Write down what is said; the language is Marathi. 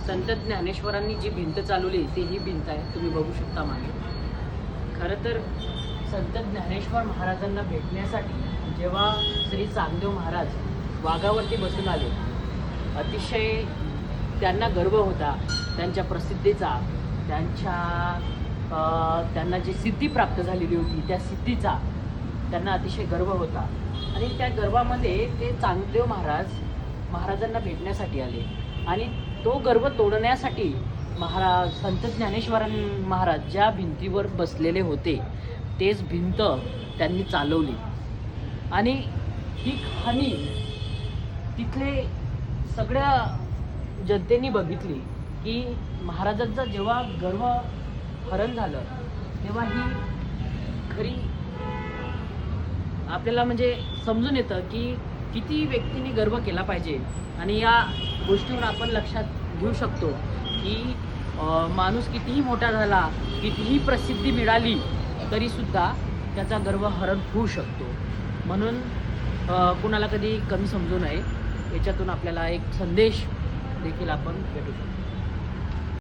संत ज्ञानेश्वरांनी जी भिंत चालवली ती ही भिंत आहे, तुम्ही बघू शकता मागे. खरं तर संत ज्ञानेश्वर महाराजांना भेटण्यासाठी जेव्हा श्री चांगदेव महाराज वाघावरती बसून आले, अतिशय त्यांना गर्व होता त्यांच्या प्रसिद्धीचा, त्यांना जी सिद्धी प्राप्त झालेली होती त्या सिद्धीचा त्यांना अतिशय गर्व होता. आणि त्या गर्वामध्ये ते चांगदेव महाराजांना भेटण्यासाठी आले आणि तो गर्व तोडण्यासाठी संत ज्ञानेश्वर महाराज ज्या भिंतीवर बसलेले होते तेच भिंत त्यांनी चालवली. आणि ही कहाणी तिथले सगळ्या जनतेने बघितली की महाराजांचा जेव्हा गर्व हरण झालं तेव्हा ही खरी आपल्याला म्हणजे समजून येतं की किती व्यक्तीने गर्व केला पाहिजे. आणि या गोष्टीवर आपण लक्षात घेऊ शकतो की माणूस कितीही मोठा झाला, कितीही प्रसिद्धी मिळाली तरीसुद्धा त्याचा गर्व हरण होऊ शकतो. म्हणून कुणाला कधी कमी समजू नये, याच्यातून आपल्याला एक संदेश देखील आपण भेटू शकतो.